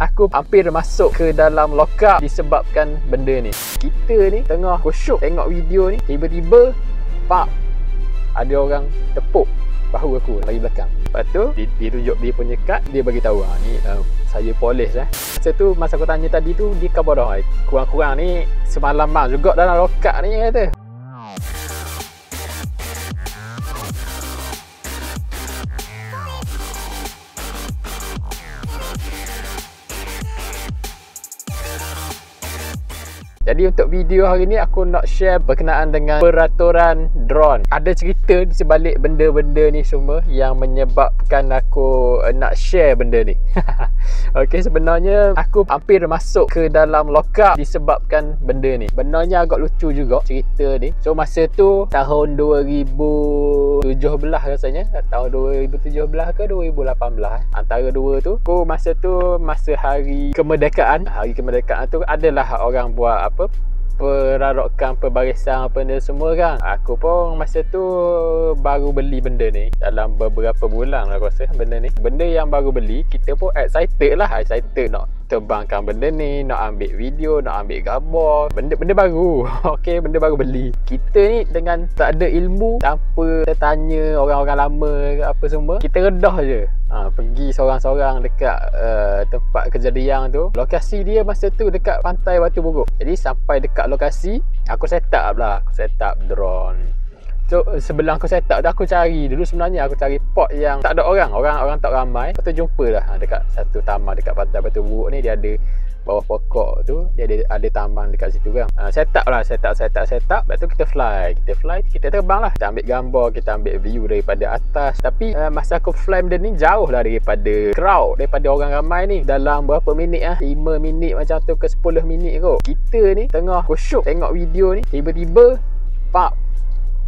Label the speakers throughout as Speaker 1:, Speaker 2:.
Speaker 1: Aku hampir masuk ke dalam lockup disebabkan benda ni. Kita ni tengah kusyuk tengok video ni, tiba-tiba pak, ada orang tepuk bahu aku dari belakang. Lepas tu dia tunjuk dia punya kad, dia bagi tahu ni saya polis Masa tu masa aku tanya tadi tu, dia khabar dah kurang-kurang ni semalaman juga dalam lockup ni kata. Jadi untuk video hari ni aku nak share berkenaan dengan peraturan drone. Ada cerita di sebalik benda-benda ni semua yang menyebabkan aku nak share benda ni. Okey, sebenarnya aku hampir masuk ke dalam lockup disebabkan benda ni. Benarnya agak lucu juga cerita ni. So masa tu tahun 2017 rasanya, tahun 2017 ke 2018, antara dua tu. Aku masa tu masa hari kemerdekaan. Hari kemerdekaan tu adalah orang buat perarakan perbarisan apa benda semua kan. Aku pun masa tu baru beli benda ni dalam beberapa bulan lah aku rasa benda ni. Benda yang baru beli, kita pun excited nak terbangkan benda ni, nak ambil video, nak ambil gambar. Benda baru. Okey, benda baru beli. Kita ni dengan tak ada ilmu, tanpa tanya orang-orang lama apa semua, kita redah je. Pergi seorang-seorang dekat tempat kejadian tu. Lokasi dia masa tu dekat pantai Batu Buruk. Jadi sampai dekat lokasi, aku set up drone. So sebelum aku set up tu, aku cari dulu, sebenarnya aku cari pot yang tak ada orang tak ramai. Lepas tu jumpa lah dekat satu taman dekat pantai Batu Buruk ni, dia ada bawah pokok tu, dia ada taman dekat situ kan. Set up. Lepas tu kita fly, kita terbang lah. Kita ambil gambar, kita ambil view daripada atas. Tapi masa aku fly benda ni jauh lah daripada crowd, daripada orang ramai ni. Dalam berapa minit 5 minit macam tu ke 10 minit kot. Kita ni tengah kusyuk tengok video ni, tiba-tiba pak,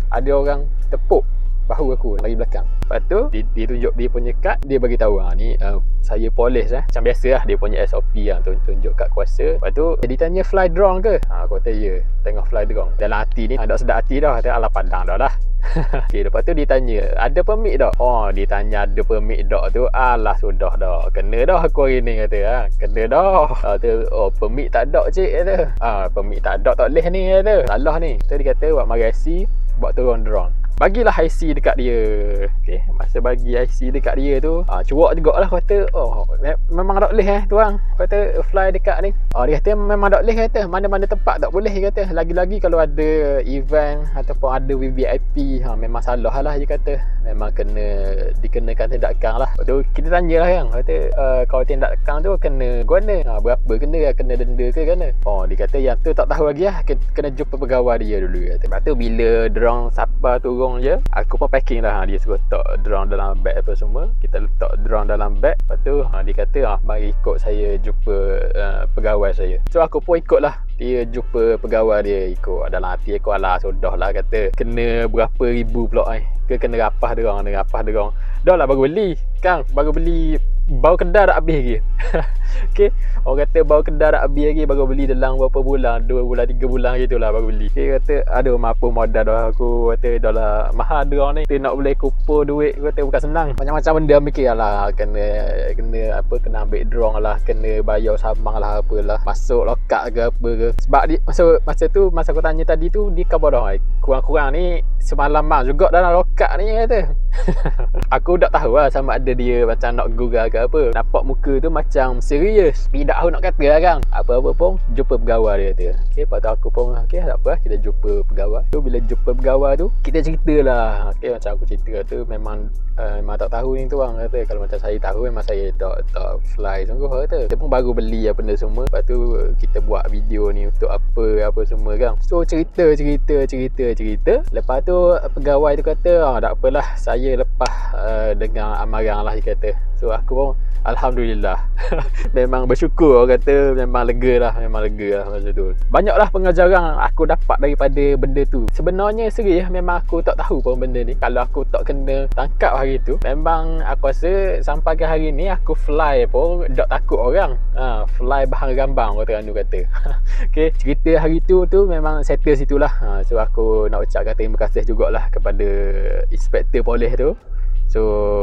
Speaker 1: ada orang tepuk bahu aku dari belakang. Lepas tu dia tunjuk dia punya kad, dia bagi tahu ni saya polis macam biasa lah, dia punya SOP lah, tunjuk kad kuasa. Lepas tu dia tanya fly drone ke? Aku kata ya, tengah fly drone. Dalam hati ni dah sedap hati dah, kata alah padang dah lah. Okay, lepas tu dia tanya ada permit tak? Dia tanya ada permit tak tu, alah sudah dah, kena dah aku hari ni kata. Kena dah. Permit tak ada cik kata. Permit tak ada, tak boleh ni kata. Salah ni. Tu dia kata buat marasi, buat turun drone. Bagilah IC dekat dia. Okay, masa bagi IC dekat dia tu, cuak juga lah. Kata memang tak boleh tuan. Kata fly dekat ni. Dia kata memang tak boleh kata. Mana-mana tempat tak boleh kata. Lagi-lagi kalau ada event ataupun ada VIP, memang salah lah dia kata. Memang kena dikenakan tindakan lah. Lepas tu kita tanya lah kan. Kata kalau tindakan tu kena guna berapa, kena denda ke kena? Dia kata yang tu tak tahu lagi lah. Kena jumpa pegawai dia dulu kata. Lepas tu bila drone sabar turun je, aku pun packing lah. Dia suruh letak drone dalam beg apa semua. Kita letak drone dalam beg. Lepas tu dia kata mari ikut saya jumpa pegawai saya. So aku pun ikut lah. Dia jumpa pegawai dia, ikut. Dalam hati aku alah sudah lah kata. Kena berapa ribu pula ke kena rapah drone. Dah lah baru beli kan. Baru beli, baru kedai dah habis lagi. Okay, orang kata baru kedai dah habis lagi, baru beli dalam berapa bulan, 2 bulan 3 bulan gitu lah baru beli. Dia kata aduh mampu modal dah aku. Kata dah lah mahal drone ni, kita nak boleh kumpul duit. Kata bukan senang, macam-macam benda mikir lah. Kena ambil drone lah, kena bayar samang lah, apalah, masuk lokak ke apa ke. Sebab dia, masa tu masa aku tanya tadi tu, dia khabar dah kurang-kurang ni semalaman juga dalam lokak ni kata. Aku tak tahu lah sama ada dia macam nak gurau ke apa. Nampak muka tu macam serius, tidak tahu nak kata lah kan. Apa-apa pun jumpa pegawai dia kata. Okay, lepas tu aku pun okay, tak apa, kita jumpa pegawai tu. Bila jumpa pegawai tu, kita cerita lah. Okay, macam aku cerita tu memang tak tahu ni tu orang kata. Kalau macam saya tahu memang saya tak fly sungguh kata. Kita pun baru beli apa benda semua. Lepas tu kita buat video ni untuk apa semua kan. So cerita. Lepas tu pegawai tu kata tak apalah, saya lepas dengan amarang lah dia kata. So aku pun alhamdulillah. Memang bersyukur orang kata, memang lega lah masa tu. Banyaklah pengajaran aku dapat daripada benda tu. Sebenarnya serius memang aku tak tahu pun benda ni. Kalau aku tak kena tangkap hari tu, memang aku rasa sampai ke hari ni aku fly pun tak takut orang. Fly bahan gambang orang Terengganu kata. Okay, cerita hari tu memang settle situlah. So aku nak ucapkan terima kasih jugalah kepada inspektor polis tu. So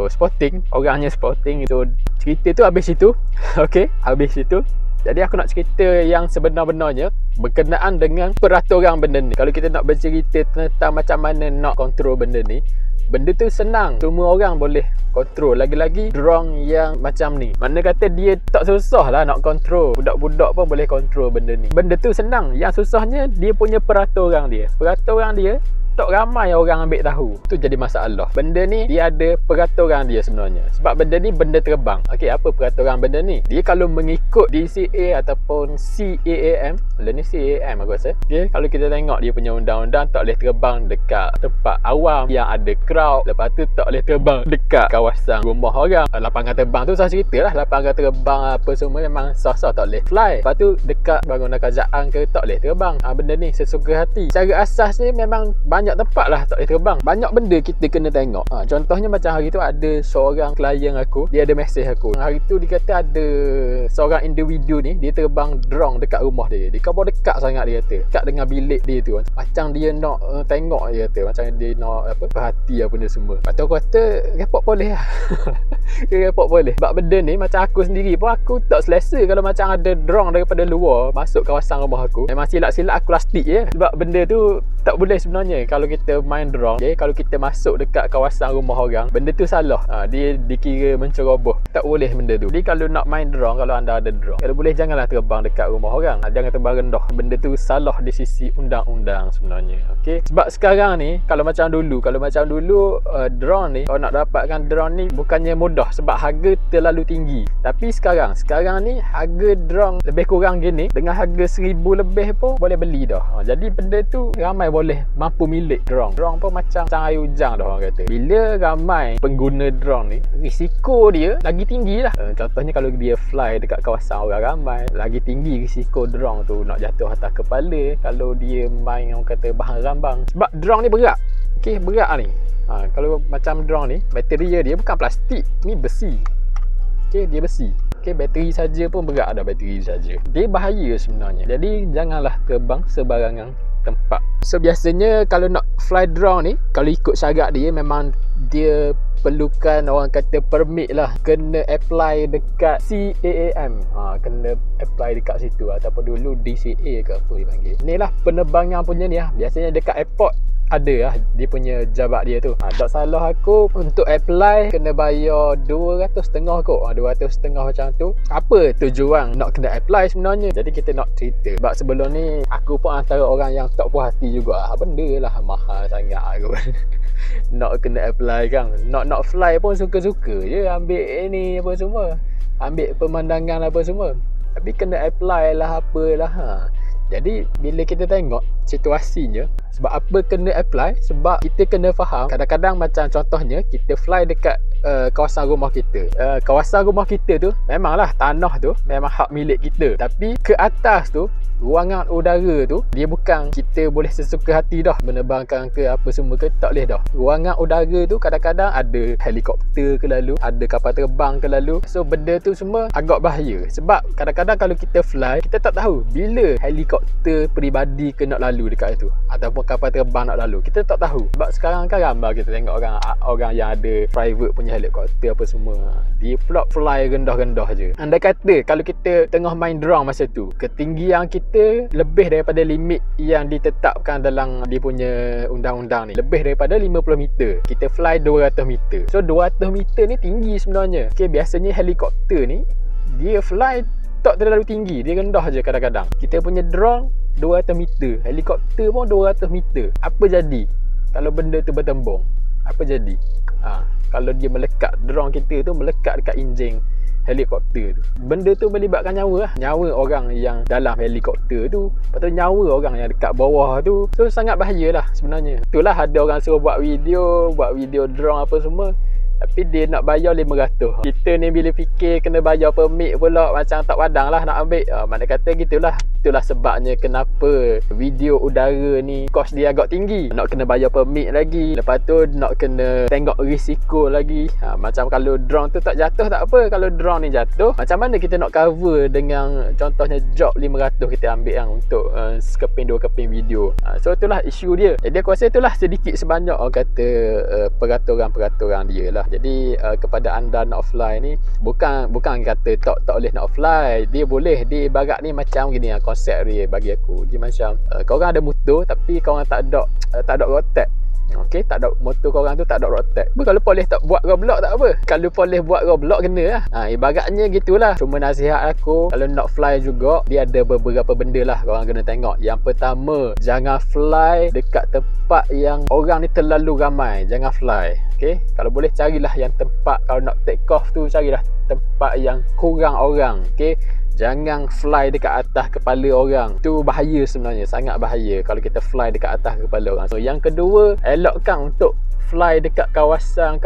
Speaker 1: sporting, orangnya sporting. So cerita tu habis situ. Okey, habis situ. Jadi aku nak cerita yang sebenar-benarnya berkenaan dengan peraturan benda ni. Kalau kita nak bercerita tentang macam mana nak kontrol benda ni, benda tu senang, semua orang boleh kontrol. Lagi-lagi drone yang macam ni, mana kata dia tak susah lah nak kontrol. Budak-budak pun boleh kontrol benda ni. Benda tu senang, yang susahnya dia punya peraturan dia. Peraturan dia tak ramai orang ambil tahu. Tu jadi masalah. Benda ni dia ada peraturan dia sebenarnya. Sebab benda ni benda terbang. Okey, apa peraturan benda ni? Dia kalau mengikut DCA ataupun CAAM, benda ni CAAM aku rasa. Okey, kalau kita tengok dia punya undang-undang, tak boleh terbang dekat tempat awam yang ada crowd. Lepas tu tak boleh terbang dekat kawasan rumah orang. Lapangan terbang tu sah cerita lah. Lapangan terbang apa semua memang sah-sah, tak boleh fly. Lepas tu dekat bangunan kerajaan ke tak boleh terbang. Benda ni sesuka hati. Secara asas ni memang banyak tempat lah tak boleh terbang. Banyak benda kita kena tengok. Contohnya macam hari tu ada seorang klien aku, dia ada mesej aku. Hari tu dia kata ada seorang individu ni, dia terbang drone dekat rumah dia. Dia kabur dekat sangat, dia kata. Dekat dengan bilik dia tu. Macam dia nak tengok, dia kata. Macam dia nak apa, perhati apa benda semua. Lepas tu aku kata, report boleh lah. Report boleh. Sebab benda ni macam aku sendiri pun, aku tak selesa kalau macam ada drone daripada luar masuk kawasan rumah aku. Memang silap-silap aku plastik je. Sebab benda tu tak boleh sebenarnya. Kalau kita main drone, okay, kalau kita masuk dekat kawasan rumah orang, benda tu salah. Dia dikira menceroboh. Tak boleh benda tu. Jadi kalau nak main drone, kalau anda ada drone, kalau boleh janganlah terbang dekat rumah orang. Jangan terbang rendah. Benda tu salah di sisi undang-undang sebenarnya. Okey. Sebab sekarang ni kalau macam dulu drone ni, kalau nak dapatkan drone ni bukannya mudah sebab harga terlalu tinggi. Tapi sekarang ni harga drone lebih kurang gini, dengan harga 1000 lebih pun boleh beli dah. Jadi benda tu ramai boleh mampu milik drone. Drone pun macam air hujan dah orang kata. Bila ramai pengguna drone ni, risiko dia lagi tinggi lah. Contohnya kalau dia fly dekat kawasan orang ramai, lagi tinggi risiko drone tu nak jatuh atas kepala kalau dia main orang kata bahan rambang. Sebab drone ni berat. Okey, berat ni. Kalau macam drone ni, bateri dia bukan plastik, ni besi. Okey, dia besi. Okey, bateri saja pun berat dah, bateri saja. Dia bahaya sebenarnya. Jadi janganlah terbang sebarangan tempat. So biasanya kalau nak fly drone ni, kalau ikut syarat dia, memang dia perlukan orang kata permit lah. Kena apply dekat CAAM. Kena apply dekat situ. Ataupun dulu DCA ke apa dipanggil. Ni lah penerbangan punya ni lah. Biasanya dekat airport ada lah dia punya jabat dia tu. Tak salah aku, untuk apply kena bayar 200.5 kot. 200.5 macam tu. Apa tujuan nak kena apply sebenarnya? Jadi kita nak cerita. Sebab sebelum ni aku pun antara orang yang tak puas hati juga. Benda lah mahal sangat aku. Nak kena apply kan. Nak fly pun suka-suka je. Ambil ni apa semua. Ambil pemandangan apa semua. Tapi kena apply lah apalah. Jadi bila kita tengok situasinya, sebab apa kena apply? Sebab kita kena faham, kadang-kadang macam contohnya kita fly dekat kawasan rumah kita. Kawasan rumah kita tu memanglah tanah tu memang hak milik kita. Tapi ke atas tu, ruangan udara tu, dia bukan kita boleh sesuka hati dah menerbangkan ke apa semua ke, tak boleh dah. Ruangan udara tu kadang-kadang ada helikopter ke lalu, ada kapal terbang ke lalu. So benda tu semua agak bahaya. Sebab kadang-kadang kalau kita fly, kita tak tahu bila helikopter peribadi ke nak lalu dekat itu, ataupun kapal terbang nak lalu. Kita tak tahu. Sebab sekarang kan ramai kita tengok orang yang ada private punya helikopter apa semua, dia pula fly rendah-rendah je. Andai kata kalau kita tengah main drone masa tu, ketinggian kita lebih daripada limit yang ditetapkan dalam dia punya undang-undang ni, lebih daripada 50 meter, kita fly 200 meter. So 200 meter ni tinggi sebenarnya. Okay, biasanya helikopter ni dia fly tak terlalu tinggi, dia rendah je kadang-kadang. Kita punya drone 200 meter, helikopter pun 200 meter. Apa jadi kalau benda tu bertembung? Apa jadi? Kalau dia melekat, drone kita tu melekat dekat enjin helikopter tu, benda tu melibatkan nyawa lah. Nyawa orang yang dalam helikopter tu, lepas tu nyawa orang yang dekat bawah tu. So sangat bahaya lah sebenarnya. Itulah ada orang suruh buat video drone apa semua, tapi dia nak bayar 500. Kita ni bila fikir kena bayar permit pula, macam tak padang lah nak ambil. Mana kata gitulah. Itulah sebabnya kenapa video udara ni kos dia agak tinggi. Nak kena bayar permit lagi, lepas tu nak kena tengok risiko lagi. Macam kalau drone tu tak jatuh tak apa. Kalau drone ni jatuh, macam mana kita nak cover dengan contohnya job 500 kita ambil yang untuk sekeping 2 keping video. So itulah isu dia. Jadi aku rasa itulah sedikit sebanyak orang kata peraturan-peraturan dia lah. Jadi kepada anda nak fly ni, bukan kata tak boleh nak fly. Dia boleh. Dia ibarat ni macam gini lah konsep dia bagi aku. Dia macam korang ada motor tapi korang tak ada rotek. Okey, tak ada motor korang tu tak ada rotek. Kalau boleh tak buat roadblock tak apa. Kalau boleh buat roadblock kena lah. Ibaratnya gitulah. Cuma nasihat aku, kalau nak fly juga, dia ada beberapa benda lah korang kena tengok. Yang pertama, jangan fly dekat tempat yang orang ni terlalu ramai. Jangan fly. Okey, kalau boleh carilah yang tempat, kalau nak take off tu carilah tempat yang kurang orang. Okey, jangan fly dekat atas kepala orang. Itu bahaya sebenarnya, sangat bahaya kalau kita fly dekat atas kepala orang. So, yang kedua, elokkan untuk fly dekat kawasan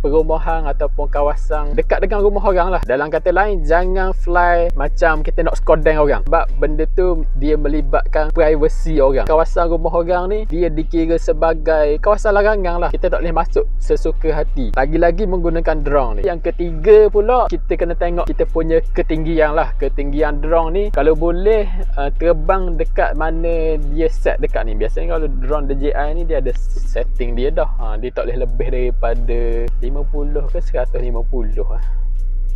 Speaker 1: perumahan ataupun kawasan dekat dengan rumah orang lah. Dalam kata lain, jangan fly macam kita nak skodeng orang. Sebab benda tu dia melibatkan privasi orang. Kawasan rumah orang ni dia dikira sebagai kawasan larangan lah. Kita tak boleh masuk sesuka hati. Lagi-lagi menggunakan drone ni. Yang ketiga pula, kita kena tengok kita punya ketinggian lah. Ketinggian drone ni kalau boleh terbang dekat mana dia set dekat ni. Biasanya kalau drone DJI ni dia ada setting dia dah. Dia tak boleh lebih daripada 50 ke 150 lah.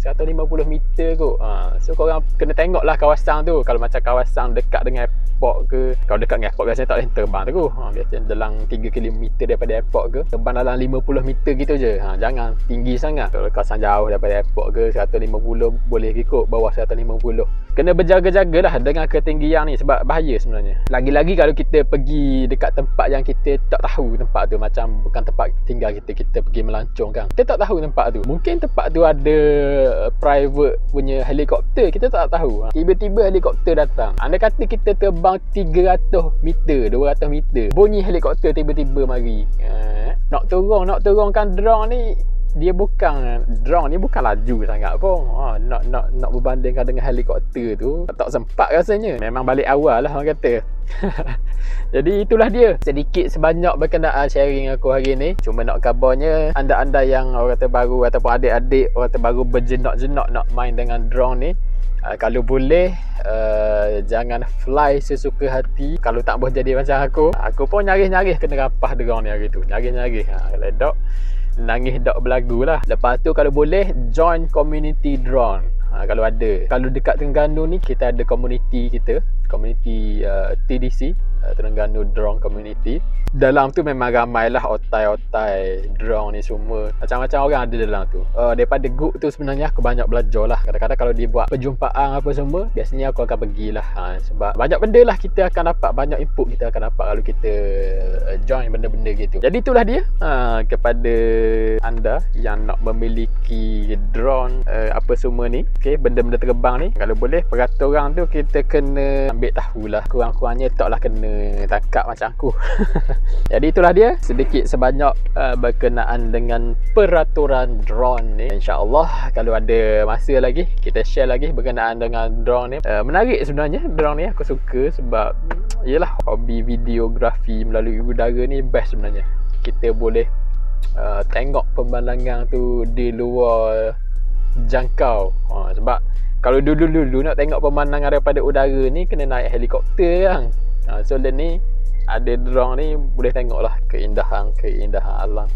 Speaker 1: 150 meter kot. So korang kena tengok lah kawasan tu. Kalau macam kawasan dekat dengan airport ke, kalau dekat dengan airport biasanya tak boleh terbang terus. Biasanya dalam 3 km daripada airport ke, terbang dalam 50 meter gitu je. Jangan tinggi sangat. Kalau kawasan jauh daripada airport ke, 150 boleh ikut bawah 150. Kena berjaga-jaga lah dengan ketinggian ni sebab bahaya sebenarnya. Lagi-lagi kalau kita pergi dekat tempat yang kita tak tahu tempat tu, macam bukan tempat tinggal kita pergi melancong kan. Kita tak tahu tempat tu. Mungkin tempat tu ada private punya helikopter, kita tak tahu. Tiba-tiba helikopter datang. Anda kata kita terbang 300 meter, 200 meter, bunyi helikopter tiba-tiba mari. Nak turunkan drone ni, drone ni bukan laju sangat pun. Nak berbandingkan dengan helikopter tu tak sempat rasanya. Memang balik awal lah orang kata. Jadi itulah dia sedikit sebanyak berkenaan sharing aku hari ni. Cuma nak kabarnya, anda-anda yang orang kata baru ataupun adik-adik orang kata baru berjenak-jenak nak main dengan drone ni, kalau boleh jangan fly sesuka hati. Kalau tak boleh jadi macam aku pun nyaris-nyaris kena rapah drone ni hari tu. Nyaris-nyaris. Kalau tak nangis tak berlagu lah. Lepas tu kalau boleh join community drone. Kalau ada. Kalau dekat Terengganu ni kita ada community kita, community TDC, Terengganu Drone Community. Dalam tu memang ramai lah otai-otai drone ni semua. Macam-macam orang ada dalam tu. Daripada group tu sebenarnya aku banyak belajar lah. Kadang-kadang kalau dia buat perjumpaan apa semua, biasanya aku akan pergilah. Sebab banyak benda lah kita akan dapat, banyak input kita akan dapat kalau kita join benda-benda gitu. Jadi itulah dia kepada anda yang nak memiliki drone apa semua ni, okay, benda-benda terbang ni, kalau boleh peraturan tu kita kena ambil tahulah. Kurang-kurangnya taklah kena tangkap macam aku. Jadi itulah dia sedikit sebanyak berkenaan dengan peraturan drone ni. InsyaAllah kalau ada masa lagi kita share lagi berkenaan dengan drone ni. Menarik sebenarnya drone ni, aku suka sebab yelah, hobi videografi melalui udara ni best sebenarnya. Kita boleh tengok pemandangan tu di luar jangkau. Sebab kalau dulu nak tengok pemandangan daripada udara ni kena naik helikopter kan. So ni ada drone ni boleh tengok lah keindahan alam.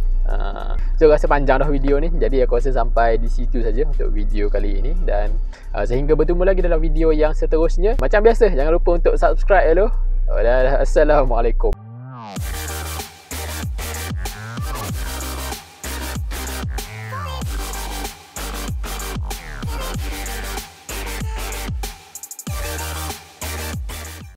Speaker 1: So rasa panjang dah video ni, jadi aku rasa sampai di situ saja untuk video kali ini. Dan sehingga bertemu lagi dalam video yang seterusnya. Macam biasa, jangan lupa untuk subscribe dulu. Assalamualaikum.